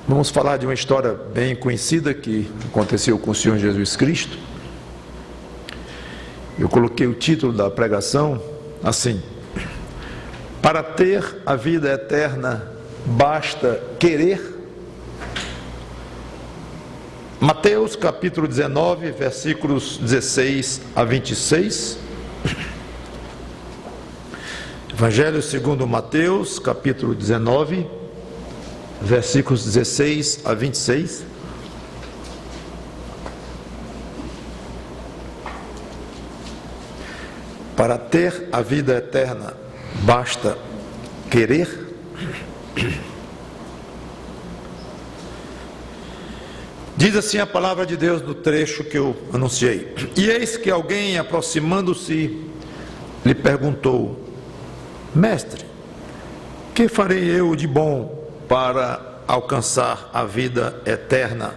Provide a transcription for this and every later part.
Vamos falar de uma história bem conhecida que aconteceu com o Senhor Jesus Cristo. Eu coloquei o título da pregação assim: para ter a vida eterna basta querer. Mateus capítulo 19, versículos 16 a 26. Evangelho segundo Mateus, capítulo 19, versículos 16 a 26. Para ter a vida eterna, basta querer. Diz assim a palavra de Deus no trecho que eu anunciei: e eis que alguém, aproximando-se, lhe perguntou: Mestre, que farei eu de bom para alcançar a vida eterna?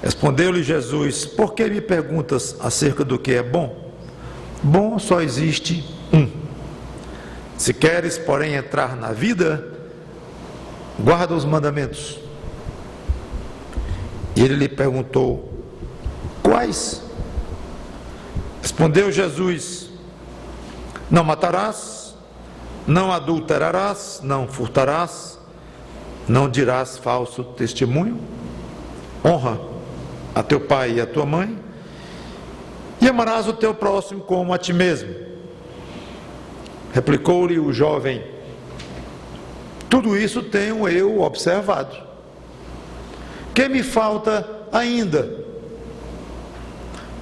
Respondeu-lhe Jesus: por que me perguntas acerca do que é bom? Bom só existe um. Se queres, porém, entrar na vida, guarda os mandamentos. E ele lhe perguntou: quais? Respondeu Jesus: não matarás, não adulterarás, não furtarás, não dirás falso testemunho, honra a teu pai e a tua mãe, e amarás o teu próximo como a ti mesmo. Replicou-lhe o jovem: tudo isso tenho eu observado. Que me falta ainda?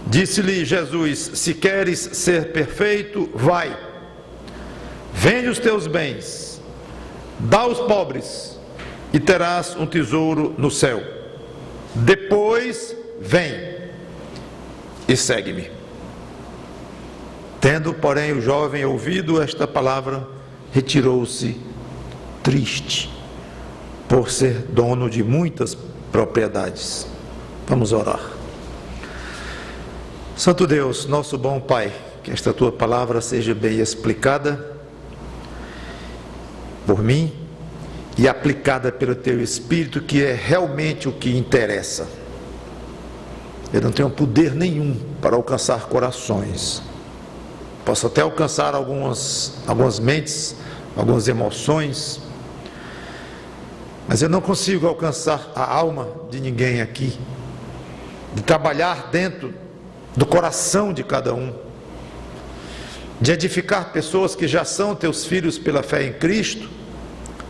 Disse-lhe Jesus: se queres ser perfeito, vai, vende os teus bens, dá aos pobres, e terás um tesouro no céu. Depois vem e segue-me. Tendo, porém, o jovem ouvido esta palavra, retirou-se triste, por ser dono de muitas propriedades. Vamos orar. Santo Deus, nosso bom Pai, que esta tua palavra seja bem explicada por mim e aplicada pelo teu Espírito, que é realmente o que interessa. Eu não tenho poder nenhum para alcançar corações. Posso até alcançar algumas mentes, algumas emoções, mas eu não consigo alcançar a alma de ninguém aqui, de trabalhar dentro do coração de cada um, de edificar pessoas que já são teus filhos pela fé em Cristo,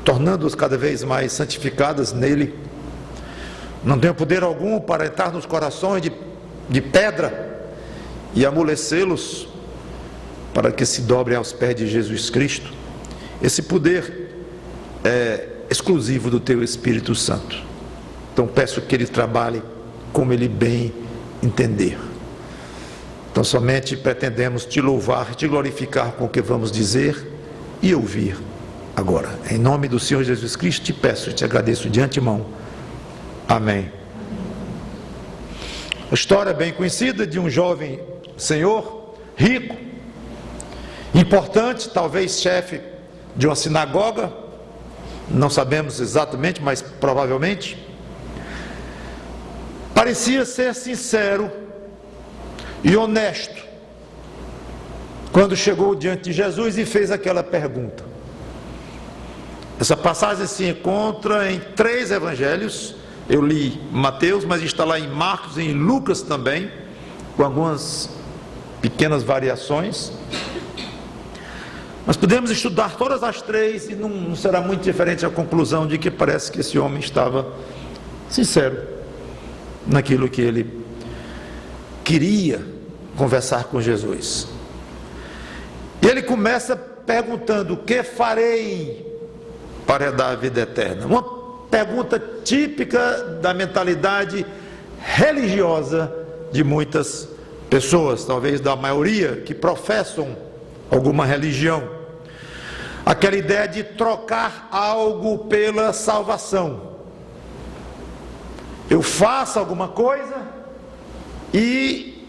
tornando-os cada vez mais santificadas nele. Não tenho poder algum para entrar nos corações de pedra e amolecê-los para que se dobrem aos pés de Jesus Cristo. Esse poder é exclusivo do teu Espírito Santo. Então peço que ele trabalhe como ele bem entender. Então somente pretendemos te louvar, te glorificar com o que vamos dizer e ouvir agora. Em nome do Senhor Jesus Cristo te peço e te agradeço de antemão. Amém. A história bem conhecida de um jovem senhor, rico, importante, talvez chefe de uma sinagoga, não sabemos exatamente, mas provavelmente. Parecia ser sincero e honesto quando chegou diante de Jesus e fez aquela pergunta. Essa passagem se encontra em 3 evangelhos. Eu li Mateus, mas está lá em Marcos e em Lucas também, com algumas pequenas variações. Mas podemos estudar todas as 3 e não será muito diferente a conclusão de que parece que esse homem estava sincero naquilo que ele queria conversar com Jesus. E ele começa perguntando: o que farei para dar a vida eterna? Uma pergunta típica da mentalidade religiosa de muitas pessoas, talvez da maioria que professam alguma religião. Aquela ideia de trocar algo pela salvação. Eu faço alguma coisa e,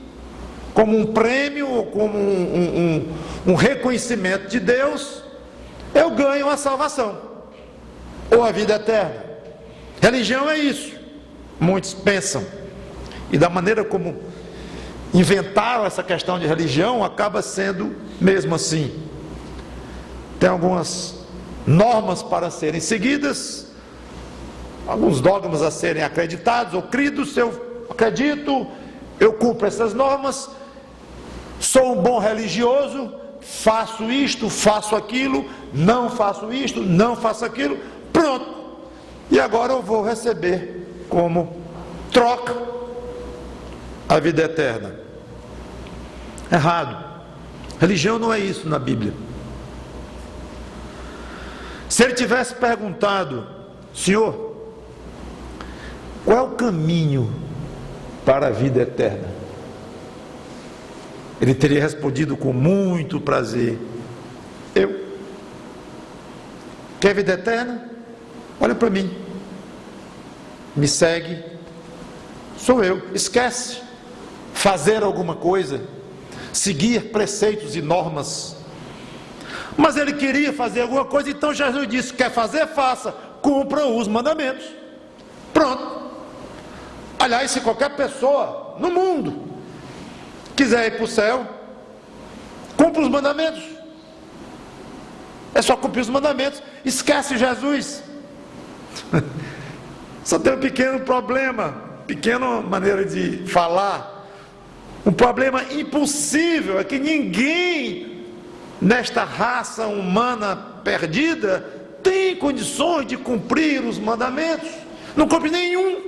como um prêmio, ou como um reconhecimento de Deus, eu ganho a salvação ou a vida eterna. Religião é isso, muitos pensam, e da maneira como inventaram essa questão de religião, acaba sendo mesmo assim. Tem algumas normas para serem seguidas, alguns dogmas a serem acreditados ou cridos. Se eu acredito, eu cumpro essas normas, sou um bom religioso, faço isto, faço aquilo, não faço isto, não faço aquilo, pronto, e agora eu vou receber como troca a vida eterna. Errado. Religião não é isso na Bíblia. Se ele tivesse perguntado: Senhor, qual é o caminho para a vida eterna? Ele teria respondido com muito prazer: eu. Quer vida eterna? Olha para mim, me segue, sou eu. Esquece fazer alguma coisa, seguir preceitos e normas. Mas ele queria fazer alguma coisa, então Jesus disse: quer fazer, faça, cumpra os mandamentos. Pronto. Aliás, se qualquer pessoa no mundo quiser ir para o céu, cumpra os mandamentos. É só cumprir os mandamentos. Esquece Jesus. Só tem um pequeno problema, pequena maneira de falar. Um problema impossível é que ninguém nesta raça humana perdida tem condições de cumprir os mandamentos. Não cumpre nenhum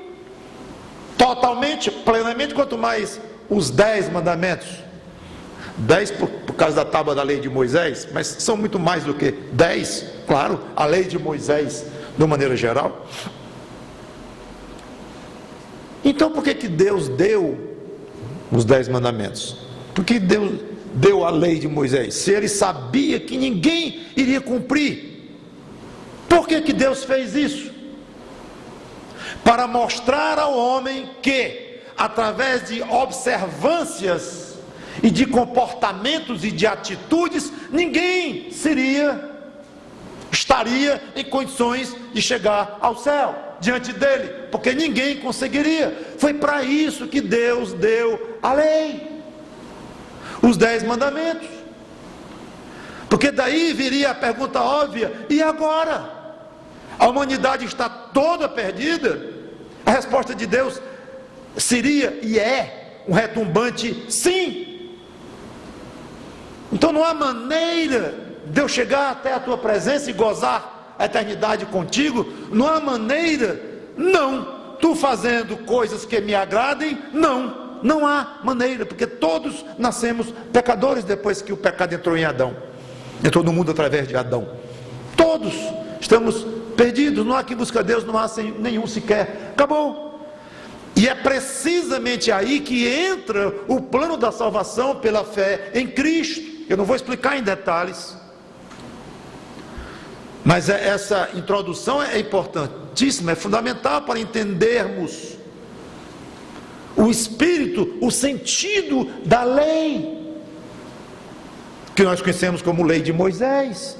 totalmente, plenamente, quanto mais os 10 mandamentos. 10 por causa da tábua da lei de Moisés, mas são muito mais do que 10, claro, a lei de Moisés de uma maneira geral. Então por que Deus deu os 10 mandamentos? Por que Deus deu a lei de Moisés? Se ele sabia que ninguém iria cumprir, por que Deus fez isso? Para mostrar ao homem que, através de observâncias e de comportamentos e de atitudes, ninguém estaria em condições de chegar ao céu diante dele, porque ninguém conseguiria. Foi para isso que Deus deu a lei, os 10 mandamentos, porque daí viria a pergunta óbvia: e agora? A humanidade está toda perdida? A resposta de Deus seria e é um retumbante sim. Então não há maneira de eu chegar até a tua presença e gozar a eternidade contigo. Não há maneira, não. Tu fazendo coisas que me agradem, não há maneira, porque todos nascemos pecadores depois que o pecado entrou em Adão, entrou no mundo através de Adão. Todos estamos perdidos, não há quem busca Deus, não há nenhum sequer. Acabou. E é precisamente aí que entra o plano da salvação pela fé em Cristo. Eu não vou explicar em detalhes, mas essa introdução é importantíssima, é fundamental para entendermos o espírito, o sentido da lei, que nós conhecemos como lei de Moisés.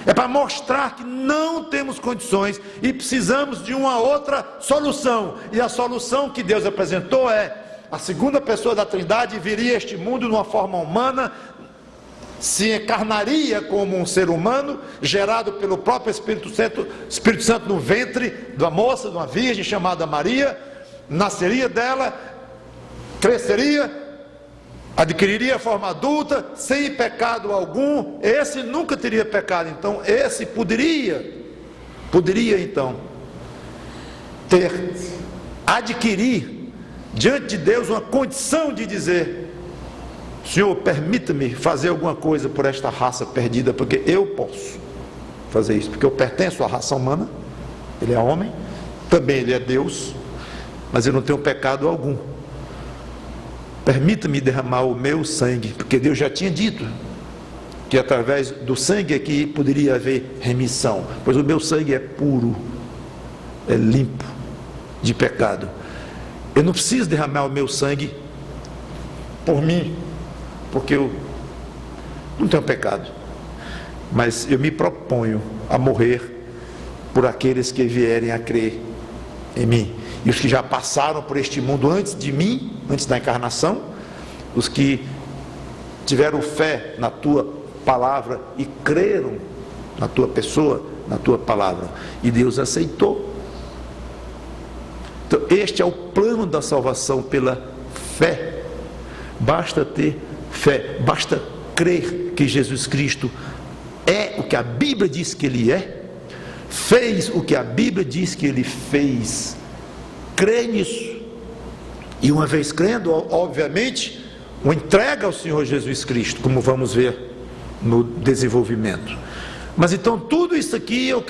É para mostrar que não temos condições e precisamos de uma outra solução. E a solução que Deus apresentou é: a segunda pessoa da Trindade viria a este mundo numa forma humana, se encarnaria como um ser humano, gerado pelo próprio Espírito Santo no ventre de uma moça, de uma virgem chamada Maria, nasceria dela, cresceria, adquiriria forma adulta, sem pecado algum. Esse nunca teria pecado, então esse poderia então adquirir diante de Deus uma condição de dizer: Senhor, permita-me fazer alguma coisa por esta raça perdida, porque eu posso fazer isso, porque eu pertenço à raça humana. Ele é homem, também ele é Deus, mas eu não tenho pecado algum. Permita-me derramar o meu sangue, porque Deus já tinha dito que através do sangue aqui poderia haver remissão, pois o meu sangue é puro, é limpo de pecado. Eu não preciso derramar o meu sangue por mim, porque eu não tenho pecado, mas eu me proponho a morrer por aqueles que vierem a crer em mim. E os que já passaram por este mundo antes de mim, antes da encarnação, os que tiveram fé na tua palavra e creram na tua pessoa, na tua palavra, e Deus aceitou. Então este é o plano da salvação pela fé. Basta ter fé, basta crer que Jesus Cristo é o que a Bíblia diz que Ele é, fez o que a Bíblia diz que Ele fez. Crê nisso, e uma vez crendo, obviamente, o entrega ao Senhor Jesus Cristo, como vamos ver no desenvolvimento. Mas então tudo isso aqui eu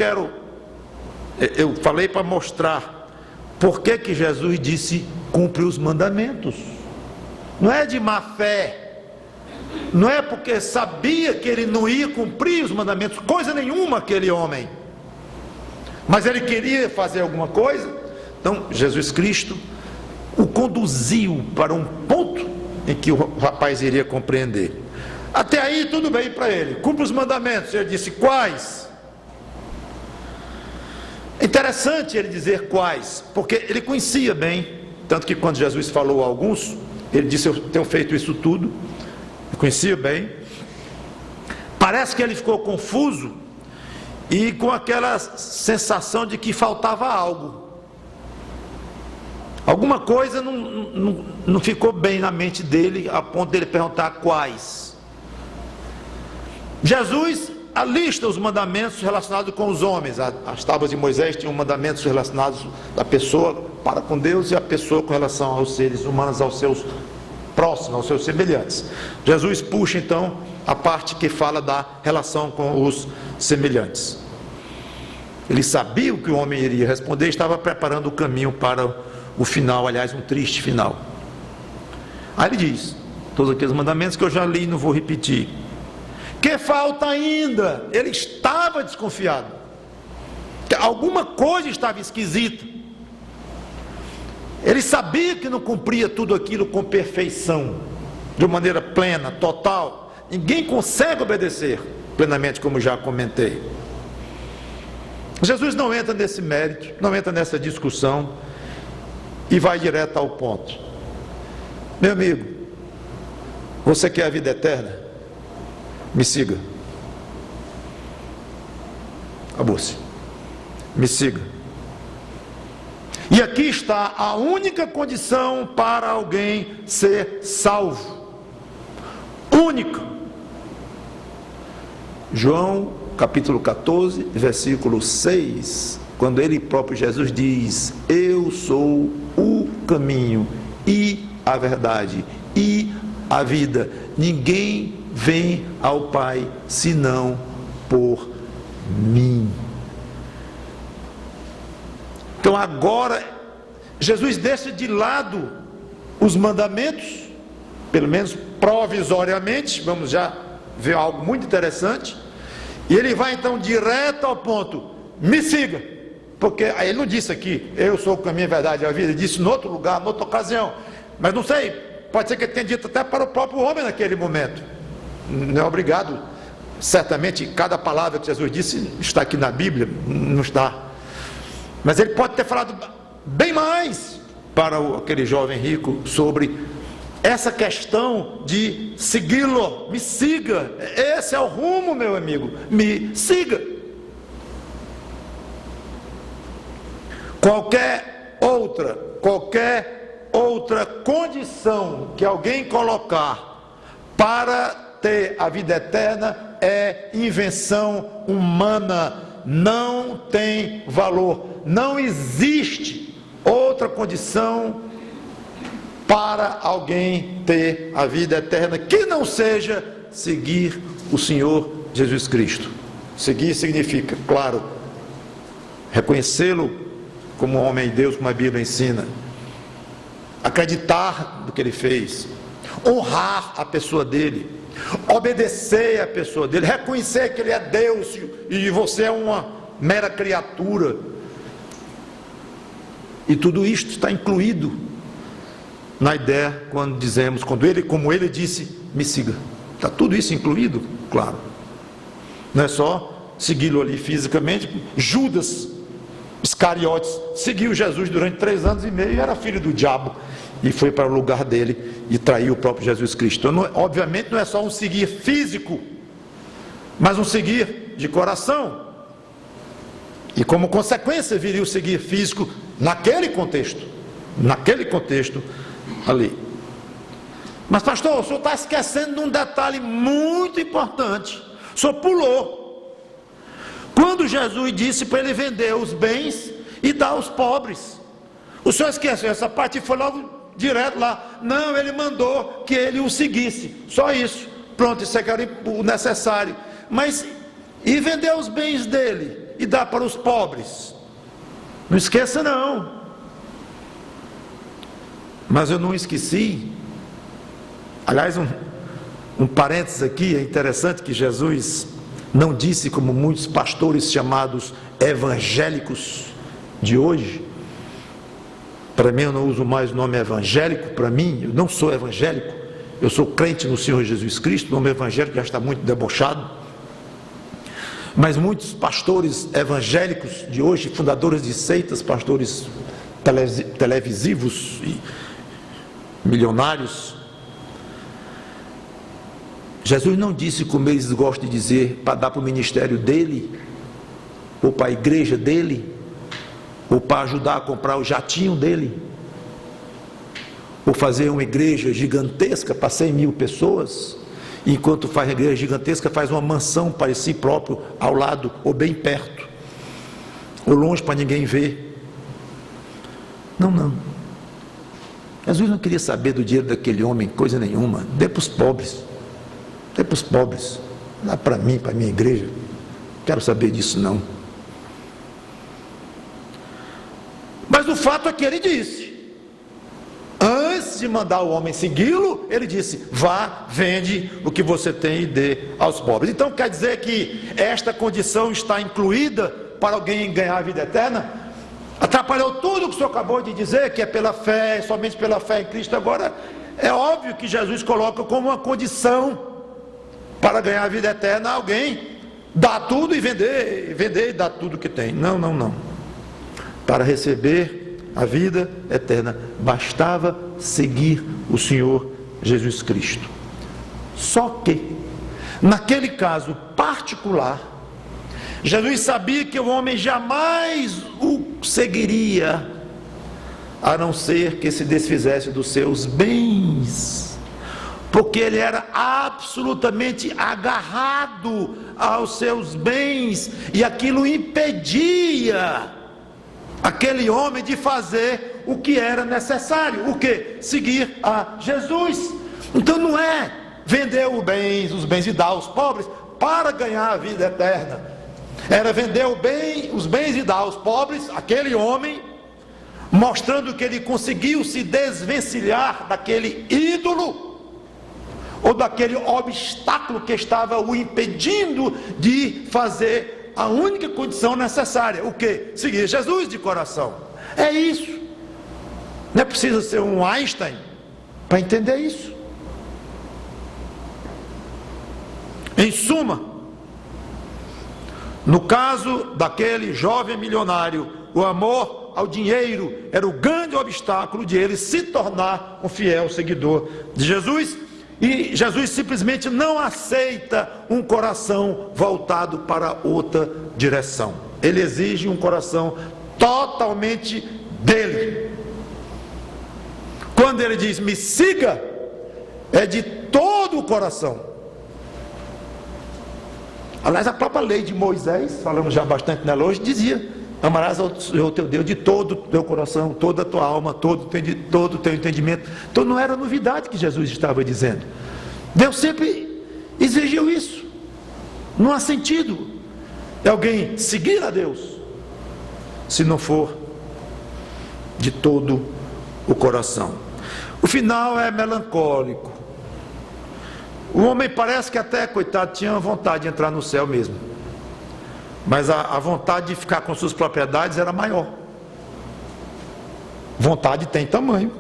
falei para mostrar por que Jesus disse cumpre os mandamentos. Não é de má fé, não é porque sabia que ele não ia cumprir os mandamentos, coisa nenhuma aquele homem, mas ele queria fazer alguma coisa. Então Jesus Cristo o conduziu para um ponto em que o rapaz iria compreender. Até aí tudo bem para ele, cumpre os mandamentos. Ele disse quais? Interessante ele dizer quais, porque ele conhecia bem, tanto que quando Jesus falou a alguns, ele disse eu tenho feito isso tudo. Eu conhecia bem. Parece que ele ficou confuso e com aquela sensação de que faltava algo. Alguma coisa não ficou bem na mente dele, a ponto dele perguntar quais. Jesus alista os mandamentos relacionados com os homens. As tábuas de Moisés tinham mandamentos relacionados à pessoa para com Deus e a pessoa com relação aos seres humanos, aos seus próximos, aos seus semelhantes. Jesus puxa então a parte que fala da relação com os semelhantes. Ele sabia o que o homem iria responder, estava preparando o caminho para o final, aliás, um triste final. Aí ele diz, todos aqueles mandamentos que eu já li, não vou repetir. Que falta ainda? Ele estava desconfiado, que alguma coisa estava esquisita. Ele sabia que não cumpria tudo aquilo com perfeição, de uma maneira plena, total. Ninguém consegue obedecer plenamente, como já comentei. Jesus não entra nesse mérito, não entra nessa discussão, e vai direto ao ponto. Meu amigo, você quer a vida eterna? Me siga. Acabou-se. Me siga. E aqui está a única condição para alguém ser salvo. Única. João capítulo 14, versículo 6. Quando ele próprio Jesus diz, eu sou o caminho e a verdade e a vida, ninguém vem ao Pai senão por mim. Então agora Jesus deixa de lado os mandamentos, pelo menos provisoriamente. Vamos já ver algo muito interessante, e ele vai então direto ao ponto, me siga. Porque aí ele não disse aqui, eu sou o caminho, a verdade e a vida, ele disse em outro lugar, em outra ocasião, mas não sei, pode ser que ele tenha dito até para o próprio homem naquele momento. Não é obrigado, certamente cada palavra que Jesus disse está aqui na Bíblia, não está, mas ele pode ter falado bem mais para aquele jovem rico sobre essa questão de segui-lo. Me siga, esse é o rumo, meu amigo, me siga. Qualquer outra condição que alguém colocar para ter a vida eterna é invenção humana, não tem valor. Não existe outra condição para alguém ter a vida eterna que não seja seguir o Senhor Jesus Cristo. Seguir significa, claro, reconhecê-lo como homem de Deus, como a Bíblia ensina, acreditar no que ele fez, honrar a pessoa dele, obedecer a pessoa dele, reconhecer que ele é Deus e você é uma mera criatura. E tudo isto está incluído na ideia quando dizemos, como ele disse, me siga. Está tudo isso incluído? Claro. Não é só segui-lo ali fisicamente. Judas Iscariotes seguiu Jesus durante 3 anos e meio e era filho do diabo, e foi para o lugar dele e traiu o próprio Jesus Cristo. Então, obviamente não é só um seguir físico, mas um seguir de coração. E como consequência viria o seguir físico naquele contexto ali. Mas pastor, o senhor está esquecendo de um detalhe muito importante. O senhor pulou. Quando Jesus disse para ele vender os bens e dar aos pobres, o senhor esqueceu essa parte e foi logo direto lá. Não, ele mandou que ele o seguisse, só isso. Pronto, isso é que era o necessário. Mas e vender os bens dele e dar para os pobres? Não esqueça não. Mas eu não esqueci. Aliás, um parênteses aqui, é interessante que Jesus não disse como muitos pastores chamados evangélicos de hoje. Para mim, eu não uso mais o nome evangélico. Para mim, eu não sou evangélico, eu sou crente no Senhor Jesus Cristo. O nome evangélico já está muito debochado. Mas muitos pastores evangélicos de hoje, fundadores de seitas, pastores televisivos e milionários, Jesus não disse, como eles gostam de dizer, para dar para o ministério dele, ou para a igreja dele, ou para ajudar a comprar o jatinho dele, ou fazer uma igreja gigantesca para 100 mil pessoas, enquanto faz a igreja gigantesca, faz uma mansão para si próprio, ao lado, ou bem perto, ou longe para ninguém ver. Não. Jesus não queria saber do dinheiro daquele homem, coisa nenhuma. Dê para os pobres. Dê para os pobres. Não dá para mim, para a minha igreja. Não quero saber disso não. Mas o fato é que ele disse, antes de mandar o homem segui-lo, ele disse, vá, vende o que você tem e dê aos pobres. Então quer dizer que esta condição está incluída para alguém ganhar a vida eterna? Atrapalhou tudo o que o senhor acabou de dizer, que é pela fé, somente pela fé em Cristo. Agora, é óbvio que Jesus coloca como uma condição para ganhar a vida eterna alguém dar tudo e vender e dar tudo que tem. Não. Para receber a vida eterna, bastava seguir o Senhor Jesus Cristo. Só que, naquele caso particular, Jesus sabia que o homem jamais o seguiria, a não ser que se desfizesse dos seus bens, porque ele era absolutamente agarrado aos seus bens, e aquilo impedia aquele homem de fazer o que era necessário. O que? Seguir a Jesus. Então não é vender os bens e dar aos pobres para ganhar a vida eterna. Era vender os bens e dar aos pobres, aquele homem, mostrando que ele conseguiu se desvencilhar daquele ídolo, ou daquele obstáculo que estava o impedindo de fazer a única condição necessária. O que? Seguir Jesus de coração. É isso. Não é preciso ser um Einstein para entender isso. Em suma, no caso daquele jovem milionário, o amor ao dinheiro era o grande obstáculo de ele se tornar um fiel seguidor de Jesus. E Jesus simplesmente não aceita um coração voltado para outra direção. Ele exige um coração totalmente dele. Quando ele diz me siga, é de todo o coração. Aliás, a própria lei de Moisés, falamos já bastante nela hoje, dizia: amarás ao Senhor teu Deus de todo o teu coração, toda a tua alma, todo o teu entendimento. Então não era novidade que Jesus estava dizendo. Deus sempre exigiu isso. Não há sentido de alguém seguir a Deus se não for de todo o coração. O final é melancólico. O homem parece que até, coitado, tinha vontade de entrar no céu mesmo, mas a vontade de ficar com suas propriedades era maior. Vontade tem tamanho.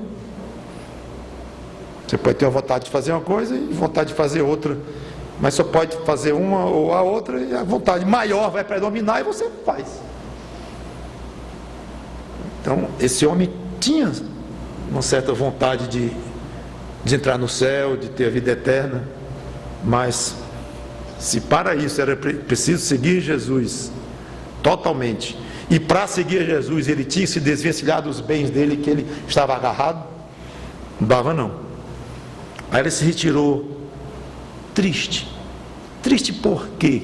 Você pode ter a vontade de fazer uma coisa e vontade de fazer outra, mas só pode fazer uma ou a outra, e a vontade maior vai predominar e você faz. Então, esse homem tinha uma certa vontade de entrar no céu, de ter a vida eterna, mas se para isso era preciso seguir Jesus totalmente, e para seguir Jesus ele tinha que se desvencilhar dos bens dele que ele estava agarrado, não dava não. Aí ele se retirou triste. Triste por quê?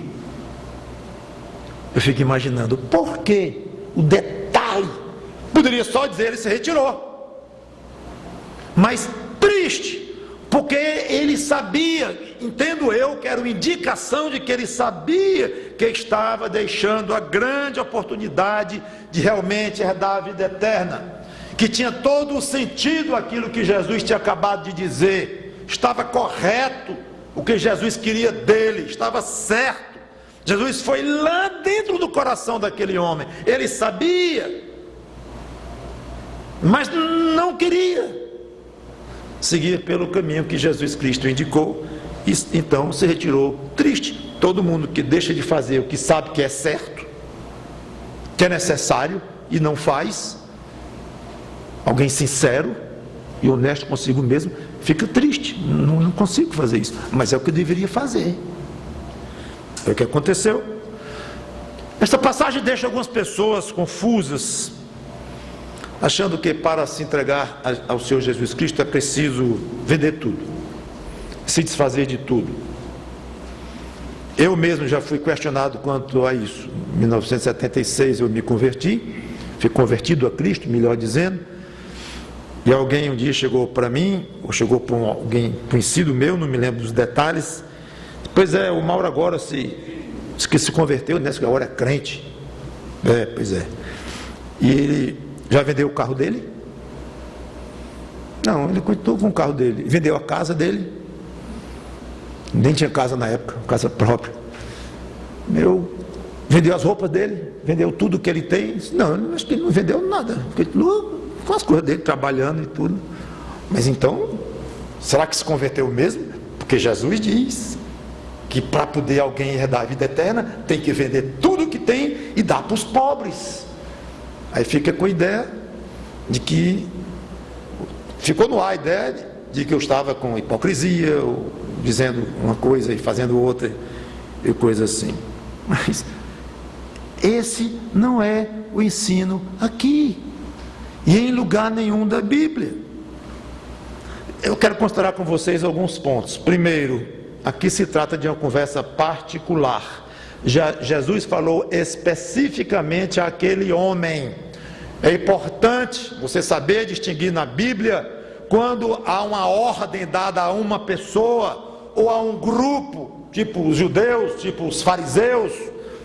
Eu fico imaginando, por quê? O detalhe, poderia só dizer ele se retirou, mas triste, porque ele sabia, entendo eu, que era uma indicação de que ele sabia que estava deixando a grande oportunidade de realmente herdar a vida eterna, que tinha todo o sentido aquilo que Jesus tinha acabado de dizer, estava correto o que Jesus queria dele, estava certo. Jesus foi lá dentro do coração daquele homem, ele sabia, mas não queria seguir pelo caminho que Jesus Cristo indicou, e então se retirou triste. Todo mundo que deixa de fazer o que sabe que é certo, que é necessário e não faz, alguém sincero e honesto consigo mesmo, fica triste, não consigo fazer isso, mas é o que eu deveria fazer. É o que aconteceu. Esta passagem deixa algumas pessoas confusas, achando que para se entregar ao Senhor Jesus Cristo é preciso vender tudo, se desfazer de tudo. Eu mesmo já fui questionado quanto a isso. Em 1976 eu me converti, fui convertido a Cristo, melhor dizendo, e alguém um dia chegou para mim, ou chegou para alguém conhecido meu, não me lembro dos detalhes. Pois é, o Mauro agora que se converteu, né? Agora é crente. Pois é. E ele já vendeu o carro dele? Não, ele continuou com o carro dele. Vendeu a casa dele. Nem tinha casa na época, casa própria. Vendeu as roupas dele, vendeu tudo que ele tem. Não, acho que ele não vendeu nada. Continuou com as coisas dele, trabalhando e tudo. Mas então, será que se converteu mesmo? Porque Jesus diz que para poder alguém herdar a vida eterna, tem que vender tudo que tem e dar para os pobres. Aí fica com a ideia de que, ficou no ar a ideia de que eu estava com hipocrisia, ou dizendo uma coisa e fazendo outra, e coisa assim. Mas esse não é o ensino aqui, e em lugar nenhum da Bíblia. Eu quero considerar com vocês alguns pontos. Primeiro, aqui se trata de uma conversa particular. Jesus falou especificamente àquele homem. É importante você saber distinguir na Bíblia quando há uma ordem dada a uma pessoa ou a um grupo, tipo os judeus, tipo os fariseus,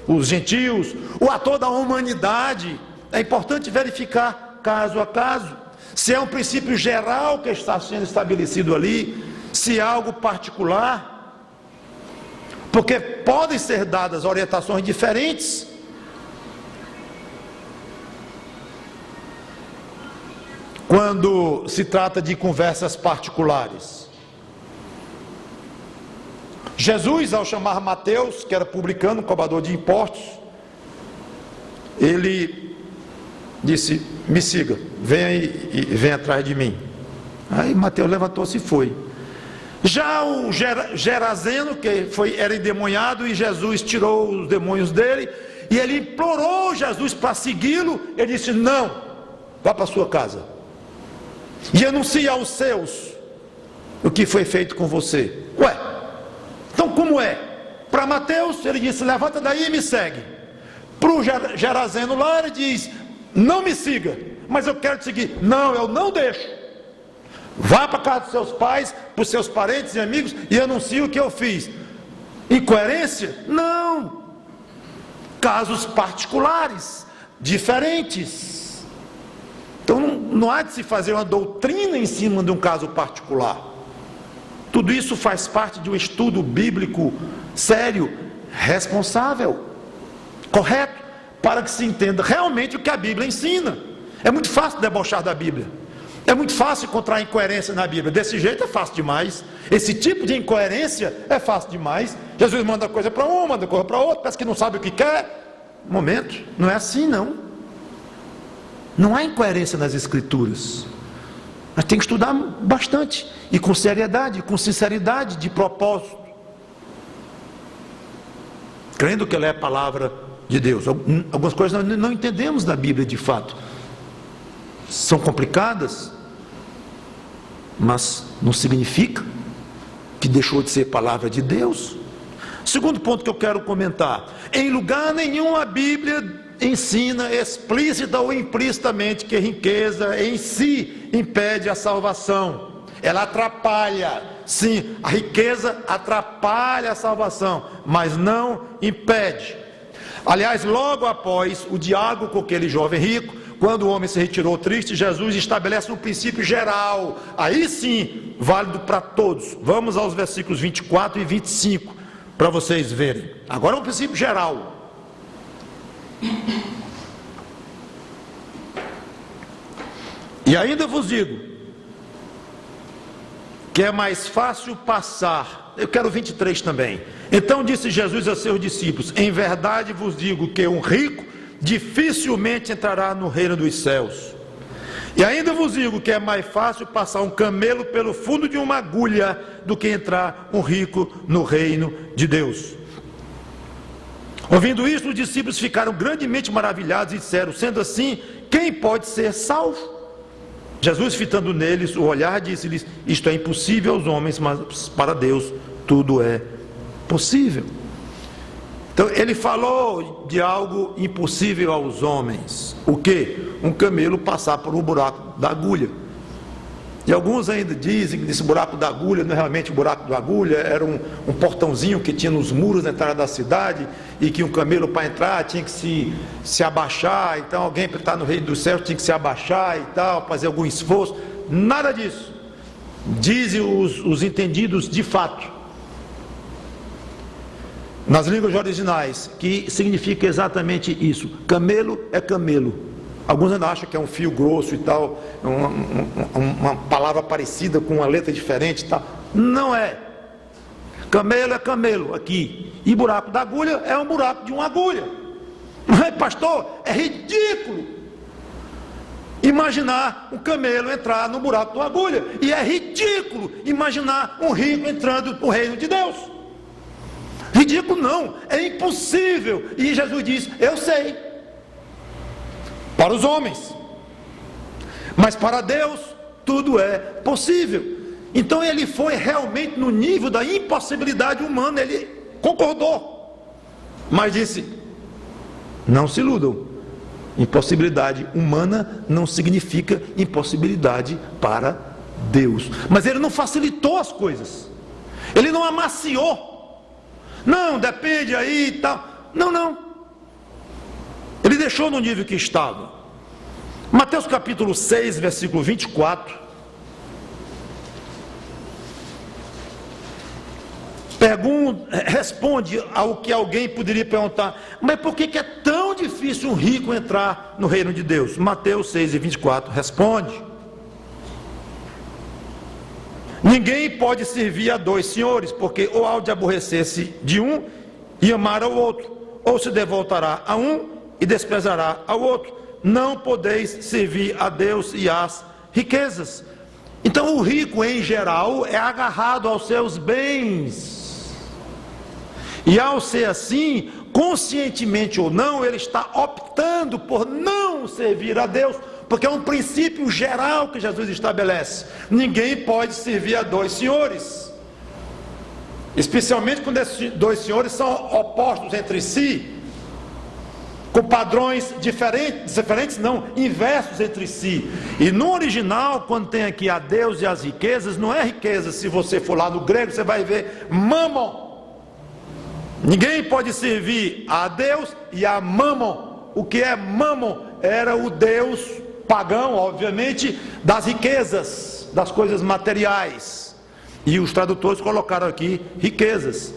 os gentios, ou a toda a humanidade. É importante verificar caso a caso se é um princípio geral que está sendo estabelecido ali, se é algo particular, porque podem ser dadas orientações diferentes. Quando se trata de conversas particulares. Jesus, ao chamar Mateus, que era publicano, cobrador de impostos, ele disse: me siga, venha e venha atrás de mim. Aí Mateus levantou-se e foi. Já o Gerazeno, que era endemoniado, e Jesus tirou os demônios dele, e ele implorou Jesus para segui-lo. Ele disse: não, vá para a sua casa e anuncie aos seus o que foi feito com você. Ué, então como é? Para Mateus ele disse: levanta daí e me segue. Para o Gerazeno lá ele diz: não me siga, mas eu quero te seguir. Não, eu não deixo. Vá para a casa dos seus pais, para os seus parentes e amigos, e anuncie o que eu fiz. Incoerência? Não. Casos particulares, diferentes. Então não há de se fazer uma doutrina em cima de um caso particular. Tudo isso faz parte de um estudo bíblico sério, responsável, correto, para que se entenda realmente o que a Bíblia ensina. É muito fácil debochar da Bíblia. É muito fácil encontrar incoerência na Bíblia. Desse jeito é fácil demais. Esse tipo de incoerência é fácil demais. Jesus manda coisa para um, manda coisa para outro, parece que não sabe o que quer. Momento, não é assim não. Não há incoerência nas Escrituras. Mas tem que estudar bastante, e com seriedade, com sinceridade, de propósito, crendo que ela é a palavra de Deus. Algumas coisas nós não entendemos da Bíblia de fato, são complicadas, mas não significa que deixou de ser palavra de Deus. Segundo ponto que eu quero comentar: em lugar nenhum a Bíblia ensina explícita ou implicitamente que riqueza em si impede a salvação. Ela atrapalha, sim, a riqueza atrapalha a salvação, mas não impede. Aliás, logo após o diálogo com aquele jovem rico, quando o homem se retirou triste, Jesus estabelece um princípio geral, aí sim, válido para todos. Vamos aos versículos 24 e 25, para vocês verem. Agora é um princípio geral. E ainda vos digo que é mais fácil passar. Eu quero 23 também. Então disse Jesus a seus discípulos: em verdade vos digo que um rico dificilmente entrará no reino dos céus. E ainda vos digo que é mais fácil passar um camelo pelo fundo de uma agulha do que entrar um rico no reino de Deus. Ouvindo isso, os discípulos ficaram grandemente maravilhados e disseram: sendo assim, quem pode ser salvo? Jesus, fitando neles o olhar, disse-lhes: isto é impossível aos homens, mas para Deus tudo é possível. Então ele falou de algo impossível aos homens. O que? Um camelo passar por um buraco da agulha. E alguns ainda dizem que esse buraco da agulha não é realmente o buraco da agulha, era um portãozinho que tinha nos muros da entrada da cidade, e que um camelo para entrar tinha que se abaixar, então alguém para estar no reino dos céus tinha que se abaixar e tal, fazer algum esforço. Nada disso. Dizem os entendidos de fato, nas línguas originais, que significa exatamente isso. Camelo é camelo. Alguns ainda acham que é um fio grosso e tal, uma palavra parecida com uma letra diferente e tal. Não é. Camelo é camelo aqui. E buraco da agulha é um buraco de uma agulha. Mas, pastor, é ridículo imaginar um camelo entrar no buraco de uma agulha. E é ridículo imaginar um rico entrando no reino de Deus. Ridículo não, é impossível. E Jesus diz: eu sei. Para os homens, mas para Deus tudo é possível. Então ele foi realmente no nível da impossibilidade humana, ele concordou, mas disse: não se iludam, impossibilidade humana não significa impossibilidade para Deus. Mas ele não facilitou as coisas, ele não amaciou, não, depende aí e tal, não. Ele deixou no nível que estava. Mateus capítulo 6, versículo 24. Responde ao que alguém poderia perguntar: mas por que é tão difícil um rico entrar no reino de Deus? Mateus 6 e 24 responde: ninguém pode servir a dois senhores, porque ou há de aborrecer-se de um e amar ao outro, ou se devotará a um e desprezará ao outro. Não podeis servir a Deus e às riquezas. Então o rico em geral é agarrado aos seus bens, e ao ser assim, conscientemente ou não, ele está optando por não servir a Deus, porque é um princípio geral que Jesus estabelece: ninguém pode servir a dois senhores, especialmente quando esses dois senhores são opostos entre si, com padrões diferentes não, inversos entre si. E no original, quando tem aqui a Deus e as riquezas, não é riqueza. Se você for lá no grego, você vai ver Mammon. Ninguém pode servir a Deus e a Mammon. O que é Mammon? Era o Deus pagão, obviamente, das riquezas, das coisas materiais. E os tradutores colocaram aqui riquezas,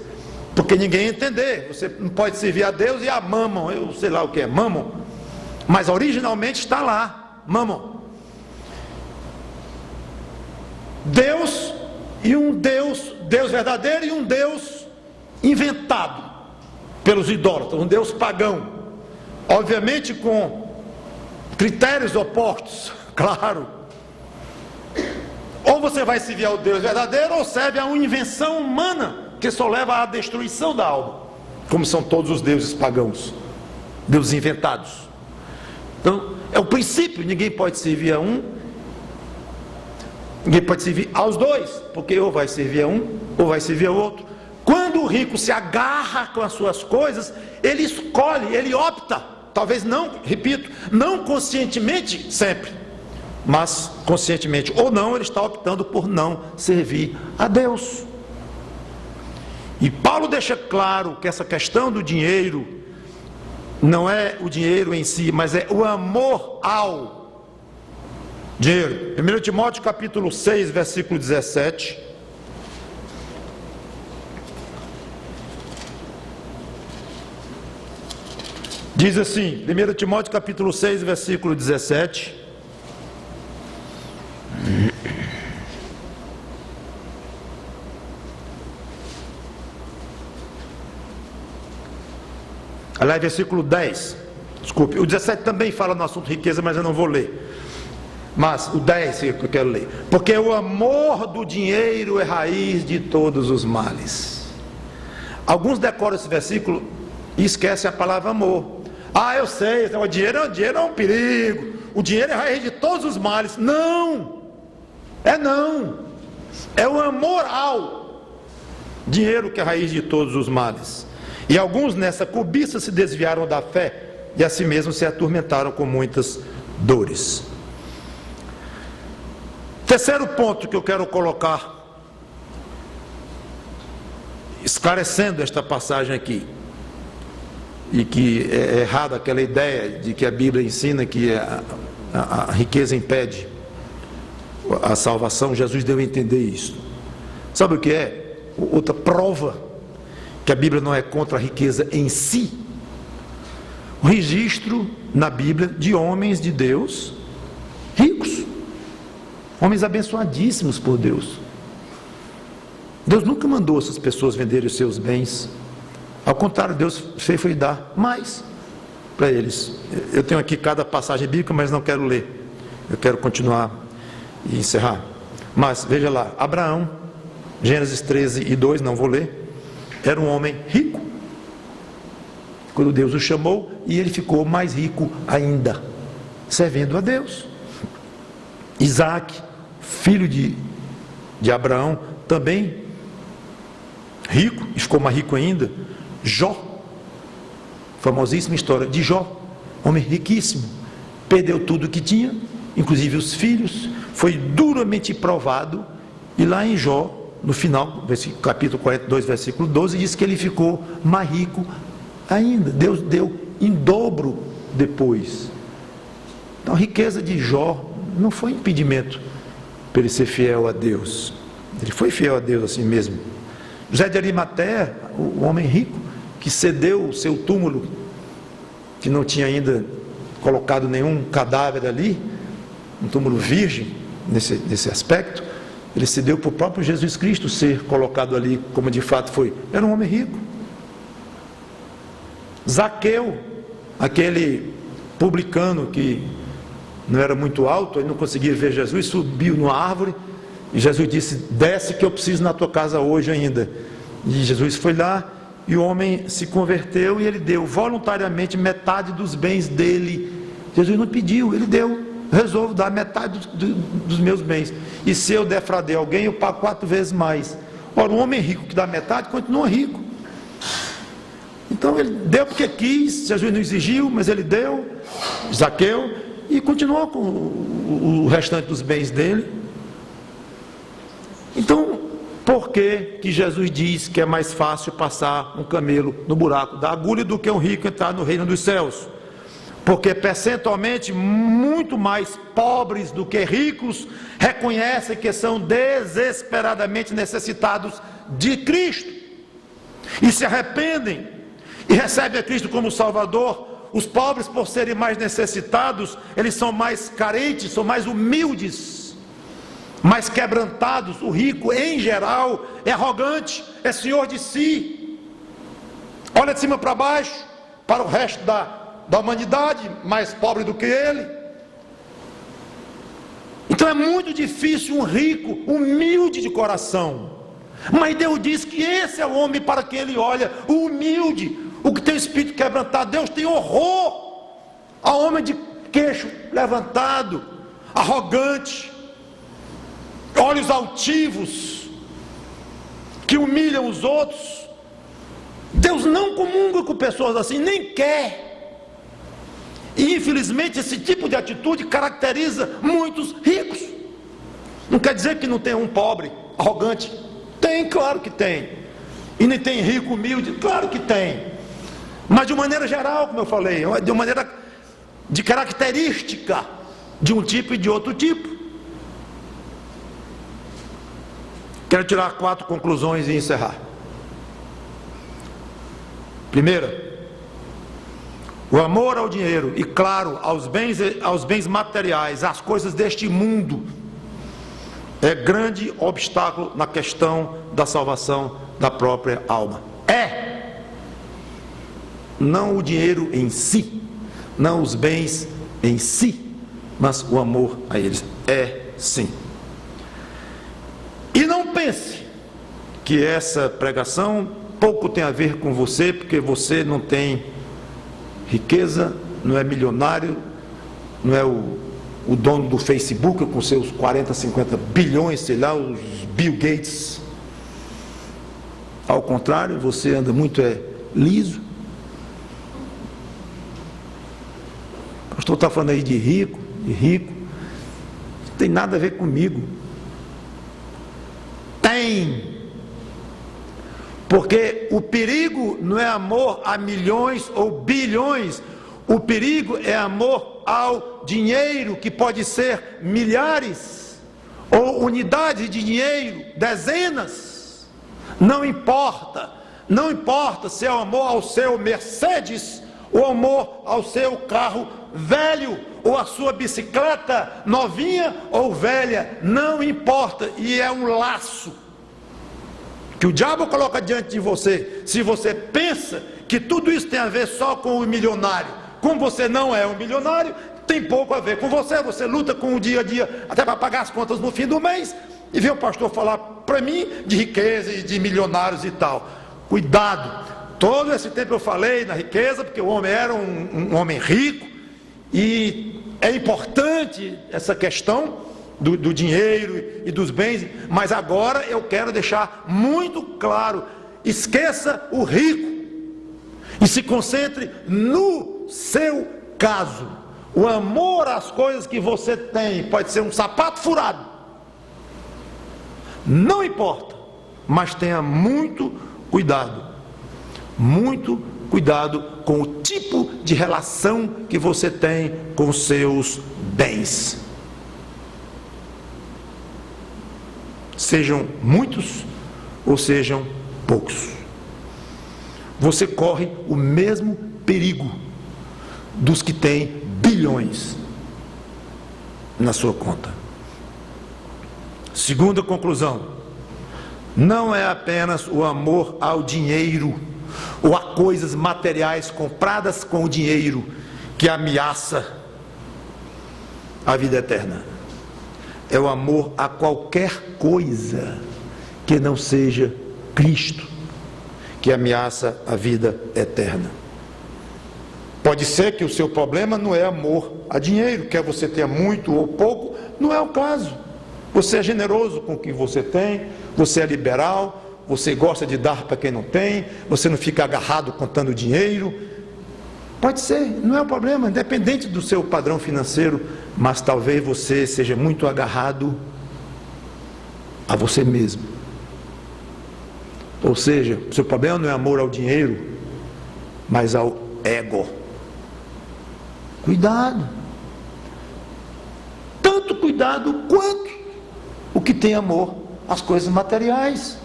porque ninguém ia entender. Você não pode servir a Deus e a Mammon, eu sei lá o que é Mammon, mas originalmente está lá, Mammon. Deus e um Deus verdadeiro e um Deus inventado pelos idólatras, um Deus pagão, obviamente com critérios opostos, claro. Ou você vai servir ao Deus verdadeiro, ou serve a uma invenção humana, que só leva à destruição da alma, como são todos os deuses pagãos, deuses inventados. Então, é o princípio, ninguém pode servir a um, ninguém pode servir aos dois, porque ou vai servir a um, ou vai servir ao outro. Quando o rico se agarra com as suas coisas, ele escolhe, ele opta, talvez não, repito, não conscientemente sempre, mas conscientemente ou não, ele está optando por não servir a Deus. E Paulo deixa claro que essa questão do dinheiro não é o dinheiro em si, mas é o amor ao dinheiro. 1 Timóteo capítulo 6, versículo 17. Diz assim, 1 Timóteo capítulo 6, versículo 17. Aliás, versículo 10, desculpe, o 17 também fala no assunto riqueza, mas eu não vou ler. Mas o 10 que eu quero ler. Porque o amor do dinheiro é raiz de todos os males. Alguns decoram esse versículo e esquecem a palavra amor. Ah, eu sei, o dinheiro é um perigo, o dinheiro é a raiz de todos os males. Não, é o amor ao dinheiro que é a raiz de todos os males. E alguns nessa cobiça se desviaram da fé e a si mesmos se atormentaram com muitas dores. Terceiro ponto que eu quero colocar, esclarecendo esta passagem aqui, e que é errada aquela ideia de que a Bíblia ensina que a riqueza impede a salvação. Jesus deu a entender isso. Sabe o que é? Outra prova que a Bíblia não é contra a riqueza em si. O registro na Bíblia de homens de Deus ricos, homens abençoadíssimos por Deus. Deus nunca mandou essas pessoas venderem os seus bens. Ao contrário, Deus fez foi dar mais para eles. Eu tenho aqui cada passagem bíblica, mas não quero ler. Eu quero continuar e encerrar. Mas veja lá, Abraão, Gênesis 13 e 2, não vou ler. Era um homem rico. Quando Deus o chamou, e ele ficou mais rico ainda, servindo a Deus. Isaac, filho de Abraão, também rico, e ficou mais rico ainda. Jó, famosíssima história de Jó, homem riquíssimo, perdeu tudo que tinha, inclusive os filhos, foi duramente provado, e lá em Jó, no final, capítulo 42, versículo 12, diz que ele ficou mais rico ainda. Deus deu em dobro depois. Então a riqueza de Jó não foi impedimento para ele ser fiel a Deus. Ele foi fiel a Deus assim mesmo. José de Arimateia, o homem rico, que cedeu o seu túmulo, que não tinha ainda colocado nenhum cadáver ali, um túmulo virgem nesse aspecto, ele cedeu para o próprio Jesus Cristo ser colocado ali, como de fato foi. Era um homem rico. Zaqueu, aquele publicano que não era muito alto, ele não conseguia ver Jesus, subiu numa árvore, e Jesus disse: desce que eu preciso na tua casa hoje ainda. E Jesus foi lá, e o homem se converteu, e ele deu voluntariamente metade dos bens dele. Jesus não pediu, ele deu. Resolvo dar metade dos meus bens, e se eu defraudei alguém, eu pago 4 vezes mais. Ora, um homem rico que dá metade continua rico. Então ele deu porque quis, Jesus não exigiu, mas ele deu, Zaqueu, e continuou com o restante dos bens dele. Então, por que Jesus diz que é mais fácil passar um camelo no buraco da agulha do que um rico entrar no reino dos céus? Porque percentualmente muito mais pobres do que ricos reconhecem que são desesperadamente necessitados de Cristo e se arrependem e recebem a Cristo como Salvador. Os pobres, por serem mais necessitados, eles são mais carentes, são mais humildes, mais quebrantados. O rico, em geral, é arrogante, é senhor de si, olha de cima para baixo, para o resto da humanidade, mais pobre do que ele, Então é muito difícil um rico, humilde de coração. Mas Deus diz que esse é o homem para quem Ele olha, o humilde, o que tem o espírito quebrantado. Deus tem horror ao homem de queixo levantado, arrogante, olhos altivos, que humilham os outros. Deus não comunga com pessoas assim, nem quer. E infelizmente esse tipo de atitude caracteriza muitos ricos. Não quer dizer que não tem um pobre, arrogante. Tem, claro que tem. E nem tem rico, humilde, claro que tem. Mas de maneira geral, como eu falei, de uma maneira de característica de um tipo e de outro tipo. Quero tirar 4 conclusões e encerrar. Primeira, o amor ao dinheiro e, claro, aos bens materiais, às coisas deste mundo, é grande obstáculo na questão da salvação da própria alma. Não o dinheiro em si, não os bens em si, mas o amor a eles. Sim. E não pense que essa pregação pouco tem a ver com você, porque você não tem riqueza, não é milionário, não é o dono do Facebook com seus 40, 50 bilhões, sei lá, os Bill Gates. Ao contrário, você anda muito liso. O pastor está falando aí de rico, não tem nada a ver comigo. Tem. Porque o perigo não é amor a milhões ou bilhões, o perigo é amor ao dinheiro, que pode ser milhares, ou unidades de dinheiro, dezenas. Não importa se é o amor ao seu Mercedes, ou amor ao seu carro velho, ou a sua bicicleta novinha ou velha, não importa, e é um laço que o diabo coloca diante de você. Se você pensa que tudo isso tem a ver só com o milionário, como você não é um milionário, tem pouco a ver com você. Você luta com o dia a dia até para pagar as contas no fim do mês, e vem o pastor falar para mim de riqueza e de milionários e tal. Cuidado. Todo esse tempo eu falei na riqueza, porque o homem era um homem rico, e é importante essa questão do dinheiro e dos bens, mas agora eu quero deixar muito claro: esqueça o rico e se concentre no seu caso. O amor às coisas que você tem pode ser um sapato furado, não importa, mas tenha muito cuidado com o tipo de relação que você tem com os seus bens. Sejam muitos ou sejam poucos, você corre o mesmo perigo dos que têm bilhões na sua conta. Segunda conclusão: não é apenas o amor ao dinheiro ou a coisas materiais compradas com o dinheiro que ameaça a vida eterna. É o amor a qualquer coisa que não seja Cristo que ameaça a vida eterna. Pode ser que o seu problema não é amor a dinheiro, quer você tenha muito ou pouco, não é o caso. Você é generoso com o que você tem, você é liberal, você gosta de dar para quem não tem, você não fica agarrado contando dinheiro. Pode ser, não é o problema, independente do seu padrão financeiro, mas talvez você seja muito agarrado a você mesmo. Ou seja, o seu problema não é amor ao dinheiro, mas ao ego. Cuidado. Tanto cuidado quanto o que tem amor às coisas materiais.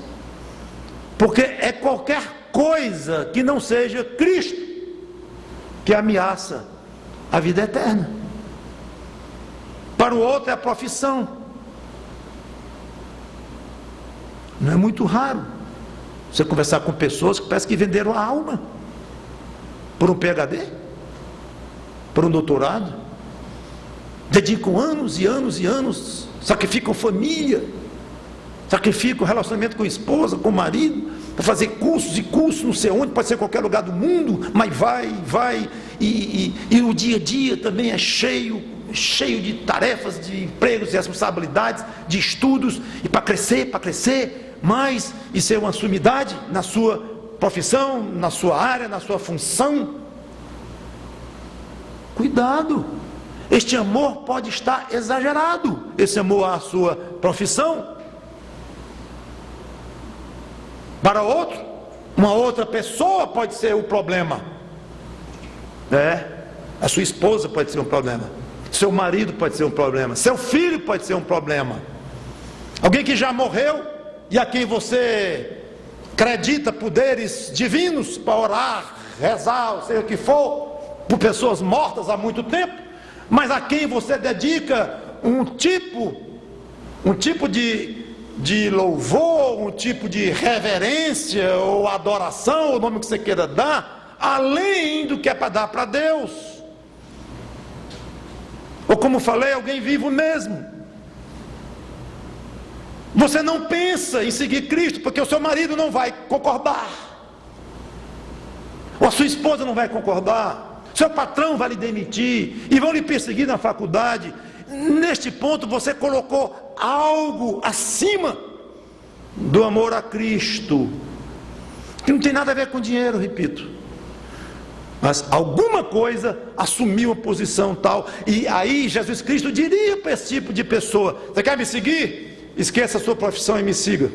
Porque é qualquer coisa que não seja Cristo que ameaça a vida eterna. Para o outro é a profissão. Não é muito raro você conversar com pessoas que parece que venderam a alma por um PhD, por um doutorado. dedicam anos e anos e anos, sacrificam família, sacrificam relacionamento com a esposa, com o marido, para fazer cursos e cursos, não sei onde, pode ser qualquer lugar do mundo, mas vai, e o dia a dia também é cheio de tarefas, de empregos, de responsabilidades, de estudos, e para crescer mais, e ser uma sumidade na sua profissão, na sua área, na sua função. Cuidado, este amor pode estar exagerado, esse amor à sua profissão. Para outro, uma outra pessoa pode ser o problema. A sua esposa pode ser um problema, seu marido pode ser um problema, seu filho pode ser um problema, alguém que já morreu e a quem você acredita poderes divinos para orar, rezar, ou seja o que for, por pessoas mortas há muito tempo, mas a quem você dedica um tipo de louvor, um tipo de reverência ou adoração, o nome que você queira dar, além do que é para dar para Deus. Ou como falei, alguém vivo mesmo. Você não pensa em seguir Cristo porque o seu marido não vai concordar, ou a sua esposa não vai concordar, seu patrão vai lhe demitir e vão lhe perseguir na faculdade. Neste ponto você colocou algo acima do amor a Cristo, que não tem nada a ver com dinheiro, repito, mas alguma coisa assumiu uma posição tal, e aí Jesus Cristo diria para esse tipo de pessoa: você quer me seguir? Esqueça a sua profissão e me siga.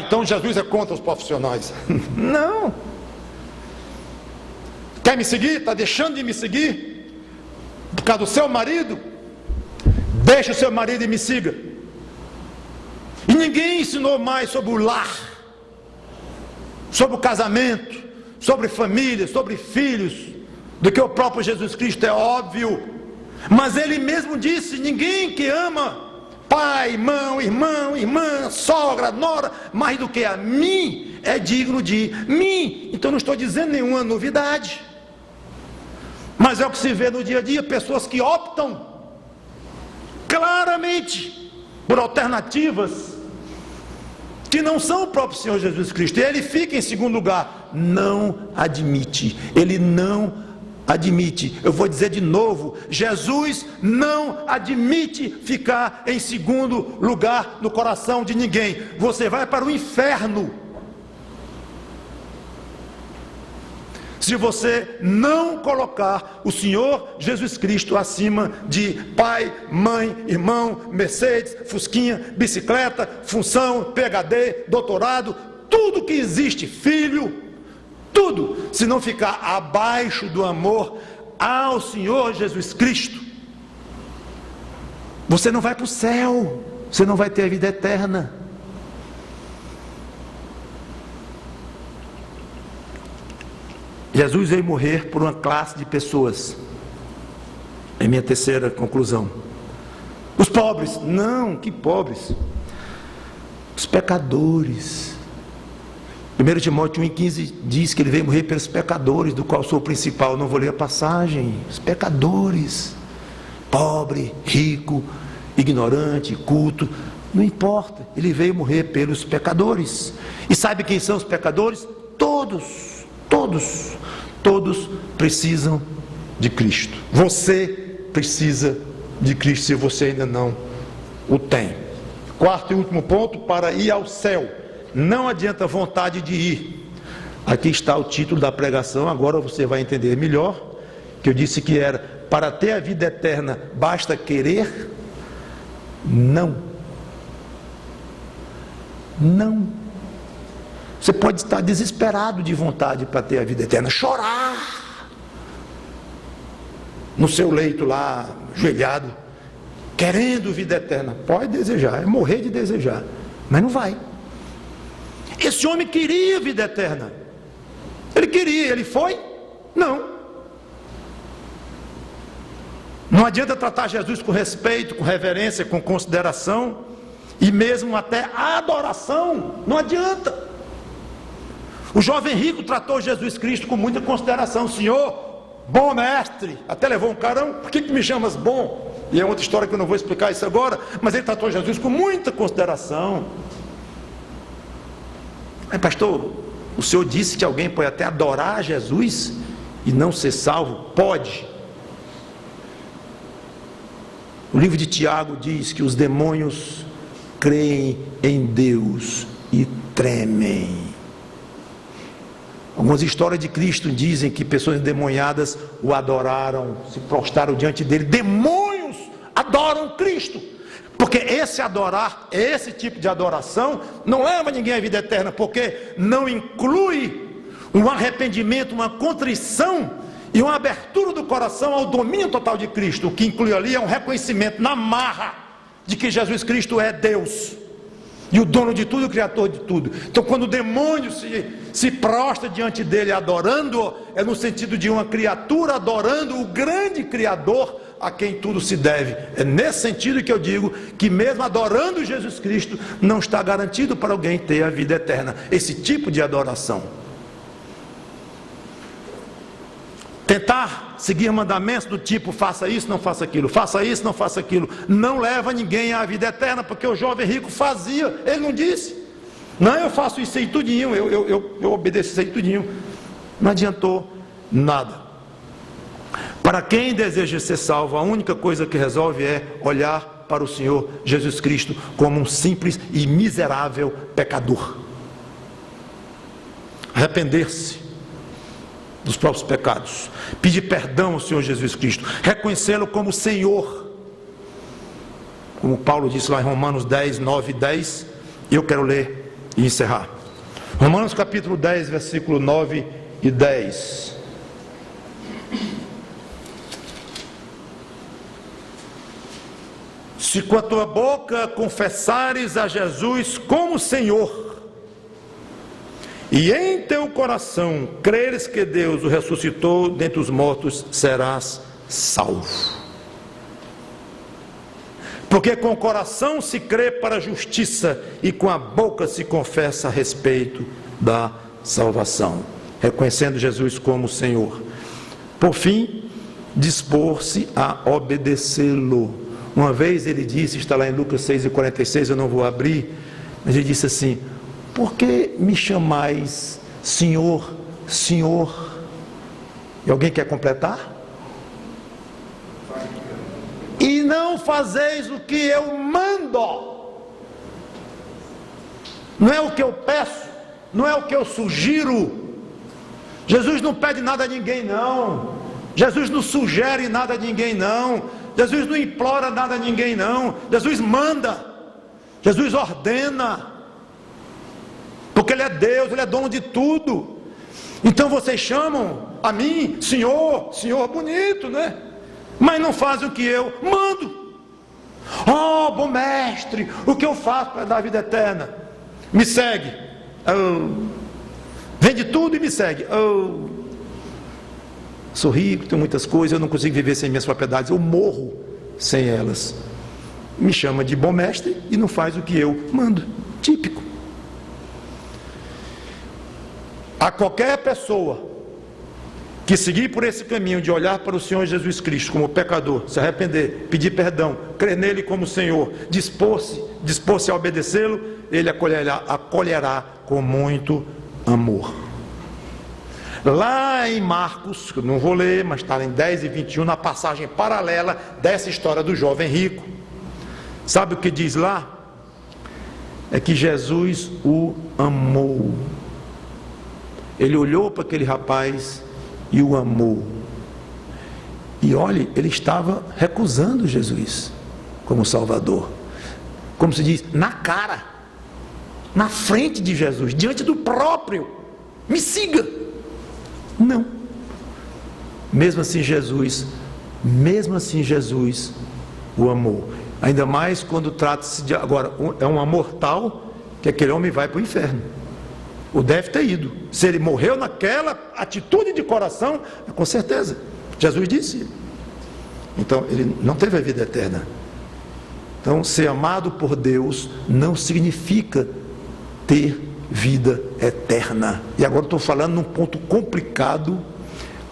Então Jesus é contra os profissionais. Não. Quer me seguir? Está deixando de me seguir por causa do seu marido? Deixe o seu marido e me siga. E ninguém ensinou mais sobre o lar, sobre o casamento, sobre família, sobre filhos, do que o próprio Jesus Cristo, é óbvio. Mas ele mesmo disse: ninguém que ama pai, irmã, sogra, nora, mais do que a mim, é digno de mim. Então não estou dizendo nenhuma novidade, mas é o que se vê no dia a dia, pessoas que optam claramente por alternativas que não são o próprio Senhor Jesus Cristo, e ele fica em segundo lugar. Não admite, ele não admite. Eu vou dizer de novo: Jesus não admite ficar em segundo lugar no coração de ninguém. Você vai para o inferno se você não colocar o Senhor Jesus Cristo acima de pai, mãe, irmão, Mercedes, Fusquinha, bicicleta, função, PhD, doutorado, tudo que existe, filho, tudo. Se não ficar abaixo do amor ao Senhor Jesus Cristo, você não vai para o céu, você não vai ter a vida eterna. Jesus veio morrer por uma classe de pessoas. É minha terceira conclusão. Os pobres. Não, que pobres? Os pecadores. 1 Timóteo 1,15 diz que ele veio morrer pelos pecadores, do qual sou o principal. Não vou ler a passagem. Os pecadores. Pobre, rico, ignorante, culto, não importa. Ele veio morrer pelos pecadores. E sabe quem são os pecadores? Todos precisam de Cristo. Você precisa de Cristo, se você ainda não o tem. Quarto e último ponto: para ir ao céu, não adianta vontade de ir. Aqui está o título da pregação. Agora você vai entender melhor, que eu disse que era: para ter a vida eterna, basta querer? Não. Você pode estar desesperado de vontade para ter a vida eterna, chorar no seu leito lá, ajoelhado, querendo vida eterna. Pode desejar, é morrer de desejar, mas não vai. Esse homem queria vida eterna. Ele queria, ele foi? Não. Não adianta tratar Jesus com respeito, com reverência, com consideração, e mesmo até adoração. Não adianta. O jovem rico tratou Jesus Cristo com muita consideração. Senhor, bom mestre. Até levou um carão, por que me chamas bom? E é outra história que eu não vou explicar isso agora, mas ele tratou Jesus com muita consideração. Mas pastor, o senhor disse que alguém pode até adorar Jesus e não ser salvo? Pode. O livro de Tiago diz que os demônios creem em Deus e tremem. Algumas histórias de Cristo dizem que pessoas endemoniadas o adoraram, se prostraram diante dele. Demônios adoram Cristo, porque esse tipo de adoração não leva ninguém à vida eterna, porque não inclui um arrependimento, uma contrição e uma abertura do coração ao domínio total de Cristo. O que inclui ali é um reconhecimento na marra de que Jesus Cristo é Deus e o dono de tudo, o criador de tudo. Então, quando o demônio se prostra diante dele adorando-o, é no sentido de uma criatura adorando o grande Criador a quem tudo se deve. É nesse sentido que eu digo que mesmo adorando Jesus Cristo, não está garantido para alguém ter a vida eterna. Esse tipo de adoração. Tentar seguir mandamentos do tipo faça isso, não faça aquilo, faça isso, não faça aquilo, não leva ninguém à vida eterna, porque o jovem rico fazia, ele não disse, não, eu faço isso aí tudinho, eu obedeço isso aí tudinho, não adiantou nada. Para quem deseja ser salvo, a única coisa que resolve é olhar para o Senhor Jesus Cristo como um simples e miserável pecador, arrepender-se dos próprios pecados, pedir perdão ao Senhor Jesus Cristo, reconhecê-lo como Senhor, como Paulo disse lá em Romanos 10, 9 e 10, eu quero ler e encerrar. Romanos capítulo 10, versículo 9 e 10. Se com a tua boca confessares a Jesus como Senhor, e em teu coração creres que Deus o ressuscitou dentre os mortos, serás salvo. Porque com o coração se crê para a justiça, e com a boca se confessa a respeito da salvação, reconhecendo Jesus como Senhor. Por fim, dispor-se a obedecê-lo. Uma vez ele disse, está lá em Lucas 6,46, eu não vou abrir, mas ele disse assim: por que me chamais Senhor, Senhor? E alguém quer completar? E não fazeis o que eu mando. Não é o que eu peço, não é o que eu sugiro. Jesus não pede nada a ninguém, não. Jesus não sugere nada a ninguém, não. Jesus não implora nada a ninguém, não. Jesus manda, Jesus ordena. Porque Ele é Deus, Ele é dono de tudo. Então vocês chamam a mim Senhor, Senhor bonito, né? Mas não fazem o que eu mando. Oh, bom mestre, o que eu faço para dar a vida eterna? Me segue. Oh. Vende tudo e me segue. Oh. Sou rico, tenho muitas coisas, eu não consigo viver sem minhas propriedades, eu morro sem elas. Me chama de bom mestre e não faz o que eu mando. Típico. A qualquer pessoa que seguir por esse caminho de olhar para o Senhor Jesus Cristo como pecador, se arrepender, pedir perdão, crer nele como Senhor, dispor-se a obedecê-lo, ele acolherá com muito amor. Lá em Marcos, que eu não vou ler, mas está em 10 e 21, na passagem paralela dessa história do jovem rico, sabe o que diz lá? É que Jesus o amou. Ele olhou para aquele rapaz e o amou. E olhe, ele estava recusando Jesus como Salvador. Como se diz, na cara, na frente de Jesus, diante do próprio. Me siga. Não. Mesmo assim Jesus o amou. Ainda mais quando trata-se de, agora, é um amor tal que aquele homem vai para o inferno. Ou deve ter ido. Se ele morreu naquela atitude de coração, com certeza. Jesus disse. Então, ele não teve a vida eterna. Então, ser amado por Deus não significa ter vida eterna. E agora estou falando num ponto complicado,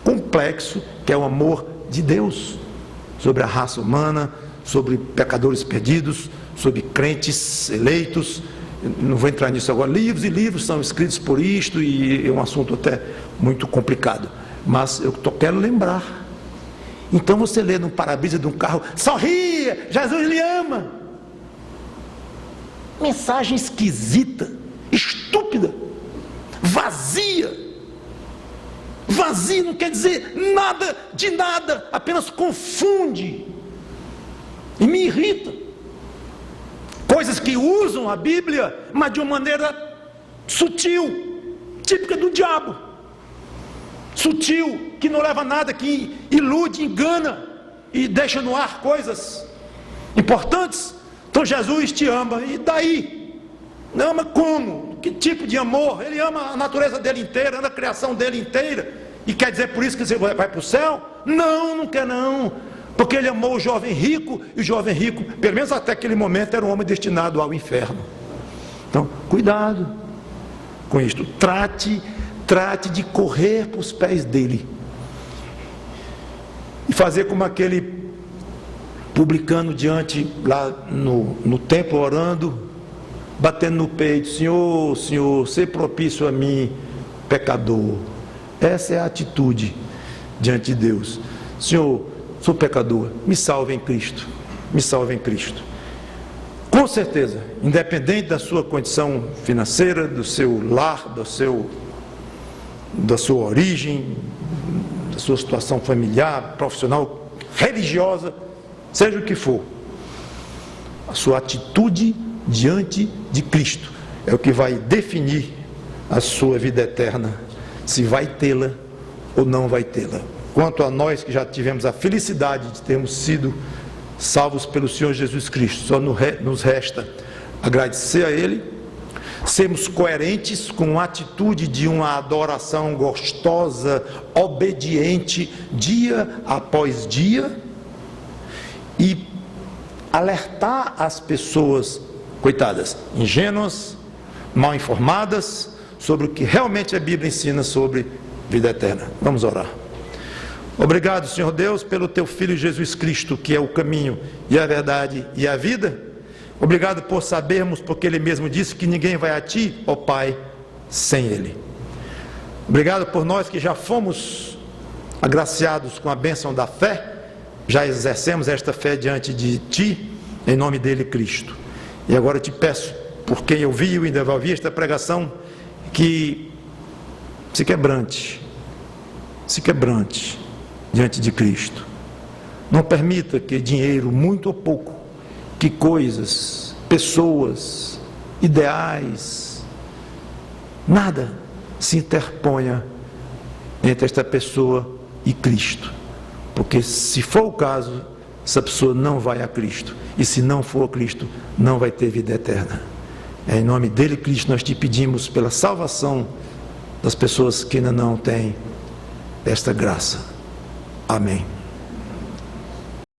complexo, que é o amor de Deus sobre a raça humana, sobre pecadores perdidos, sobre crentes eleitos. Não vou entrar nisso agora. Livros e livros são escritos por isto, e é um assunto até muito complicado, mas eu quero lembrar. Então você lê no para-brisa de um carro: sorria, Jesus lhe ama. Mensagem esquisita, estúpida, vazia. Vazio não quer dizer nada de nada, apenas confunde e me irrita. Coisas que usam a Bíblia, mas de uma maneira sutil, típica do diabo. Sutil, que não leva a nada, que ilude, engana e deixa no ar coisas importantes. Então Jesus te ama, e daí? Ama como? Que tipo de amor? Ele ama a natureza dele inteira, ama a criação dele inteira, e quer dizer por isso que você vai para o céu? Não, não quer não, porque ele amou o jovem rico, e o jovem rico, pelo menos até aquele momento, era um homem destinado ao inferno. Então, cuidado com isto. Trate de correr para os pés dele, e fazer como aquele publicano diante, lá no templo, orando, batendo no peito: Senhor, Senhor, sê propício a mim, pecador. Essa é a atitude diante de Deus. Senhor, sou pecador, me salve em Cristo, me salve em Cristo. Com certeza, independente da sua condição financeira, do seu lar, da sua origem, da sua situação familiar, profissional, religiosa, seja o que for, a sua atitude diante de Cristo é o que vai definir a sua vida eterna, se vai tê-la ou não vai tê-la. Quanto a nós que já tivemos a felicidade de termos sido salvos pelo Senhor Jesus Cristo, só nos resta agradecer a Ele, sermos coerentes com a atitude de uma adoração gostosa, obediente, dia após dia, e alertar as pessoas, coitadas, ingênuas, mal informadas, sobre o que realmente a Bíblia ensina sobre vida eterna. Vamos orar. Obrigado, Senhor Deus, pelo Teu Filho Jesus Cristo, que é o caminho e a verdade e a vida. Obrigado por sabermos, porque Ele mesmo disse que ninguém vai a Ti, ó Pai, sem Ele. Obrigado por nós que já fomos agraciados com a bênção da fé, já exercemos esta fé diante de Ti, em nome dEle, Cristo. E agora eu te peço, por quem ouviu e ainda vai ouvir esta pregação, que se quebrante diante de Cristo. Não permita que dinheiro, muito ou pouco, que coisas, pessoas, ideais, nada se interponha entre esta pessoa e Cristo, porque se for o caso, essa pessoa não vai a Cristo, e se não for a Cristo, não vai ter vida eterna. É em nome dele, Cristo, nós te pedimos pela salvação das pessoas que ainda não têm esta graça. Amém.